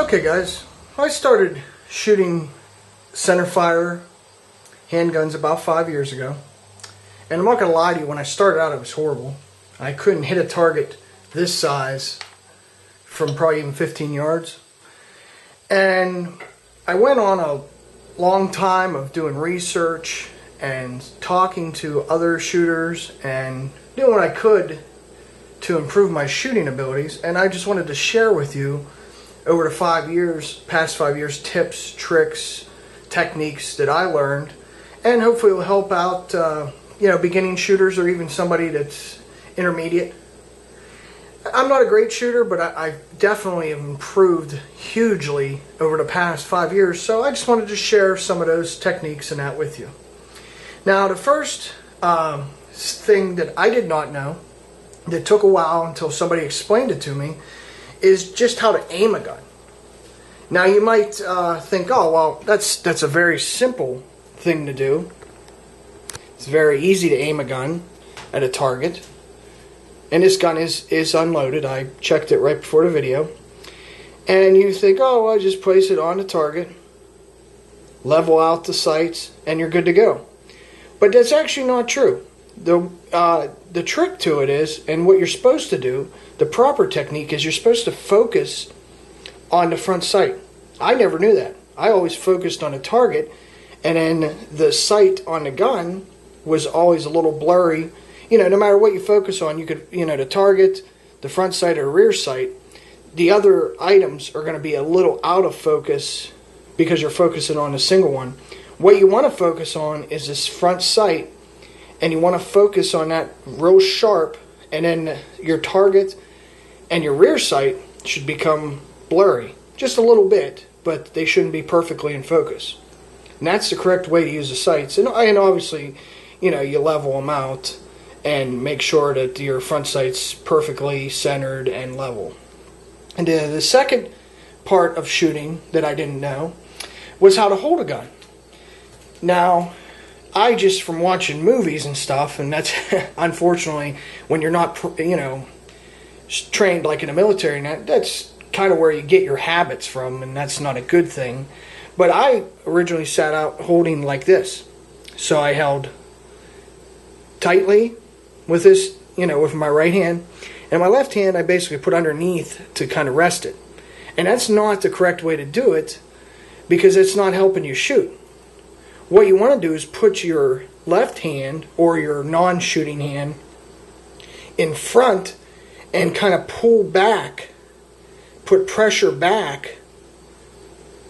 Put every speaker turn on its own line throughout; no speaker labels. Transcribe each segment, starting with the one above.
Okay guys, I started shooting centerfire handguns about 5 years ago. And I'm not going to lie to you, when I started out it was horrible. I couldn't hit a target this size from probably even 15 yards. And I went on a long time of doing research and talking to other shooters and doing what I could to improve my shooting abilities. And I just wanted to share with you over the past 5 years, tips, tricks, techniques that I learned, and hopefully it will help out beginning shooters or even somebody that's intermediate. I'm not a great shooter, but I definitely have improved hugely over the past 5 years, so I just wanted to share some of those techniques and that with you. Now, the first thing that I did not know, that took a while until somebody explained it to me, is just how to aim a gun. Now you might think, oh well, that's a very simple thing to do. It's very easy to aim a gun at a target. And this gun is unloaded. I checked it right before the video. And you think, oh well, just place it on the target, level out the sights, and you're good to go. But that's actually not true. The trick to it is, and what you're supposed to do, the proper technique is you're supposed to focus on the front sight. I never knew that. I always focused on a target, and then the sight on the gun was always a little blurry. No matter what you focus on, you could, the target, the front sight or rear sight, the other items are going to be a little out of focus because you're focusing on a single one. What you want to focus on is this front sight, and you want to focus on that real sharp, and then your target and your rear sight should become blurry. Just a little bit, but they shouldn't be perfectly in focus. And that's the correct way to use the sights. And obviously, you level them out and make sure that your front sight's perfectly centered and level. And the second part of shooting that I didn't know was how to hold a gun. Now, I just, from watching movies and stuff, and that's unfortunately when you're not, trained like in the military, that's kind of where you get your habits from, and that's not a good thing. But I originally sat out holding like this. So I held tightly with this, with my right hand, and my left hand I basically put underneath to kind of rest it. And that's not the correct way to do it, because it's not helping you shoot. What you want to do is put your left hand or your non-shooting hand in front and kind of pull back, put pressure back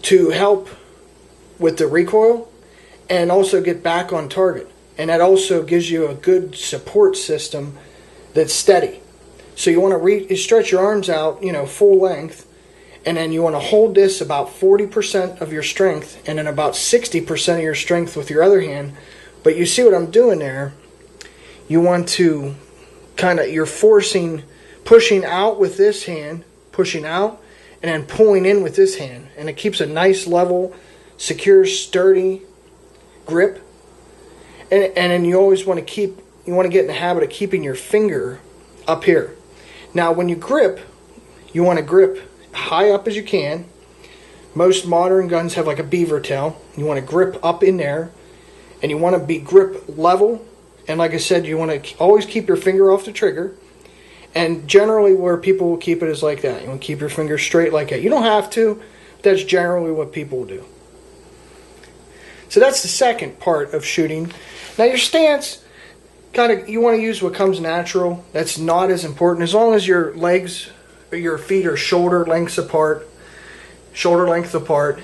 to help with the recoil and also get back on target. And that also gives you a good support system that's steady. So you want to stretch your arms out, full length, and then you want to hold this about 40% of your strength and then about 60% of your strength with your other hand. But you see what I'm doing there? You want to you're pushing out with this hand, pushing out, and then pulling in with this hand. And it keeps a nice level, secure, sturdy grip. And then you always want to get in the habit of keeping your finger up here. Now when you grip, you want to grip high up as you can. Most modern guns have like a beaver tail. You want to grip up in there, and you want to be grip level. And like I said, you want to always keep your finger off the trigger. And generally where people will keep it is like that. You want to keep your finger straight like that. You don't have to, but that's generally what people do. So that's the second part of shooting. Now your stance, you want to use what comes natural. That's not as important. As long as your legs, your feet are shoulder length apart,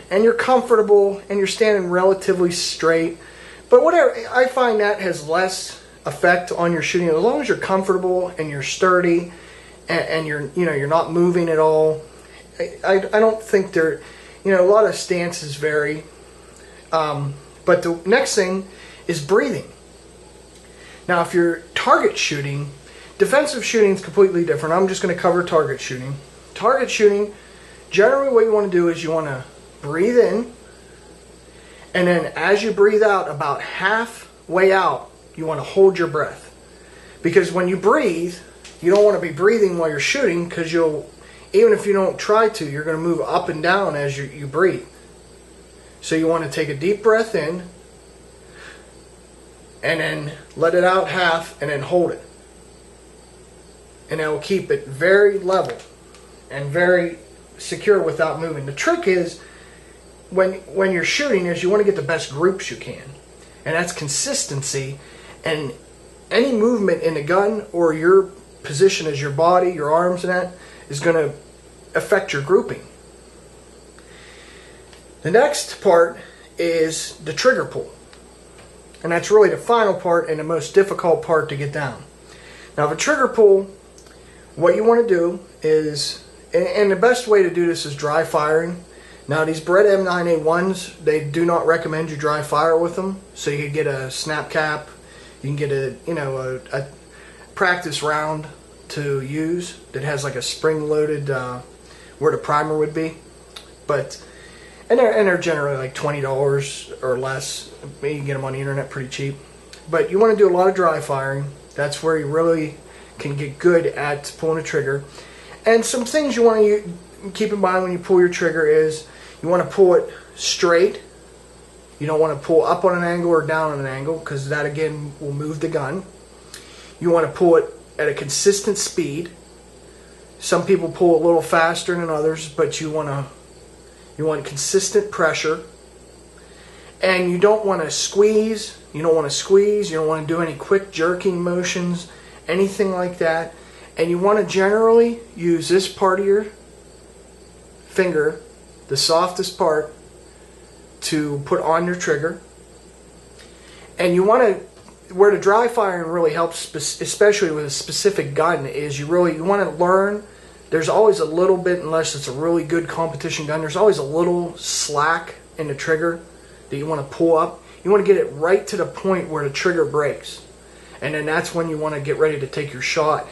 and you're comfortable and you're standing relatively straight. But whatever, I find that has less effect on your shooting. As long as you're comfortable and you're sturdy and you're not moving at all. I don't think a lot of stances vary. But the next thing is breathing. Now if you're target shooting, defensive shooting is completely different. I'm just going to cover target shooting. Target shooting, generally what you want to do is you want to breathe in, and then as you breathe out, about halfway out, you want to hold your breath. Because when you breathe, you don't want to be breathing while you're shooting, because you'll even if you don't try to, you're going to move up and down as you breathe. So you want to take a deep breath in, and then let it out half, and then hold it. And that will keep it very level and very secure without moving. The trick is, when you're shooting, is you want to get the best groups you can. And that's consistency. And any movement in the gun or your position as your body, your arms and that, is going to affect your grouping. The next part is the trigger pull. And that's really the final part and the most difficult part to get down. Now, the trigger pull, what you want to do is, and the best way to do this is dry firing. Now, these Beretta M9A1s, they do not recommend you dry fire with them. So you can get a snap cap, you can get a practice round to use that has like a spring-loaded where the primer would be. And they're generally like $20 or less. You can get them on the internet pretty cheap. But you want to do a lot of dry firing. That's where you really can get good at pulling a trigger. And some things you want to keep in mind when you pull your trigger is you want to pull it straight. You don't want to pull up on an angle or down on an angle, because that again will move the gun. You want to pull it at a consistent speed. Some people pull a little faster than others, but you want consistent pressure. And you don't want to squeeze. You don't want to do any quick jerking motions, anything like that. And you want to generally use this part of your finger, the softest part, to put on your trigger. And you want to, where the dry firing really helps, especially with a specific gun, is you want to learn. There's always a little bit, unless it's a really good competition gun, there's always a little slack in the trigger that you want to pull up. You want to get it right to the point where the trigger breaks. And then that's when you want to get ready to take your shot.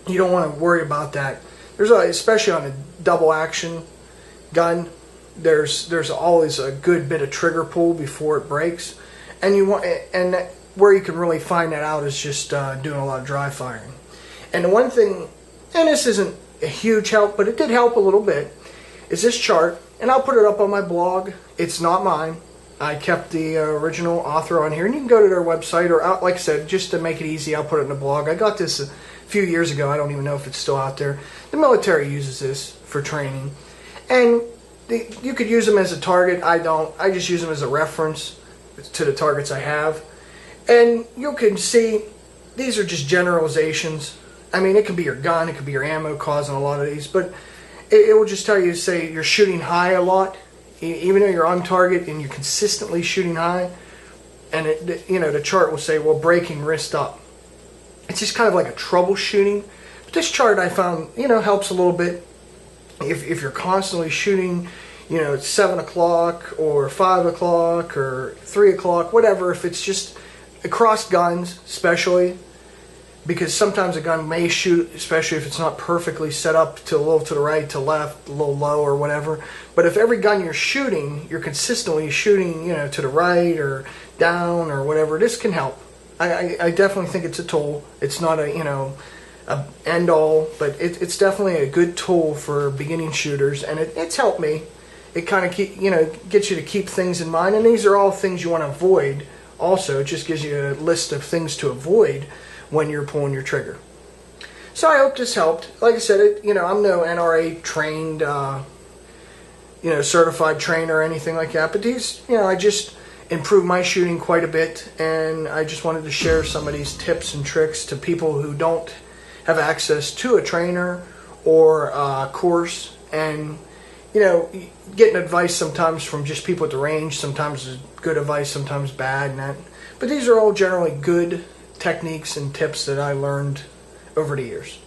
You don't want to worry about that. Especially on a double action gun, there's always a good bit of trigger pull before it breaks. And where you can really find that out is just doing a lot of dry firing. And the one thing, and this isn't a huge help, but it did help a little bit, is this chart. And I'll put it up on my blog. It's not mine. I kept the original author on here, and you can go to their website, or like I said, just to make it easy, I'll put it in the blog. I got this a few years ago. I don't even know if it's still out there. The military uses this for training, and you could use them as a target. I don't. I just use them as a reference to the targets I have. And you can see these are just generalizations. I mean, it could be your gun, it could be your ammo causing a lot of these, but it will just tell you, say you're shooting high a lot, even though you're on target and you're consistently shooting high, and the chart will say, well, breaking wrist up. It's just kind of like a troubleshooting. But this chart I found, helps a little bit. If you're constantly shooting, it's 7 o'clock or 5 o'clock or 3 o'clock, whatever, if it's just across guns, especially, because sometimes a gun may shoot, especially if it's not perfectly set up to a little to the right, to left, a little low or whatever. But if every gun you're shooting, you're consistently shooting, to the right or down or whatever, this can help. I definitely think it's a tool. It's not a end all, but it's definitely a good tool for beginning shooters, and it's helped me. It kind of gets you to keep things in mind, and these are all things you want to avoid. Also, it just gives you a list of things to avoid when you're pulling your trigger. So I hope this helped. Like I said, I'm no NRA trained, certified trainer or anything like that. But these, I just improved my shooting quite a bit, and I just wanted to share some of these tips and tricks to people who don't have access to a trainer or a course. And getting advice sometimes from just people at the range, sometimes is good advice, sometimes bad, and that. But these are all generally good techniques and tips that I learned over the years.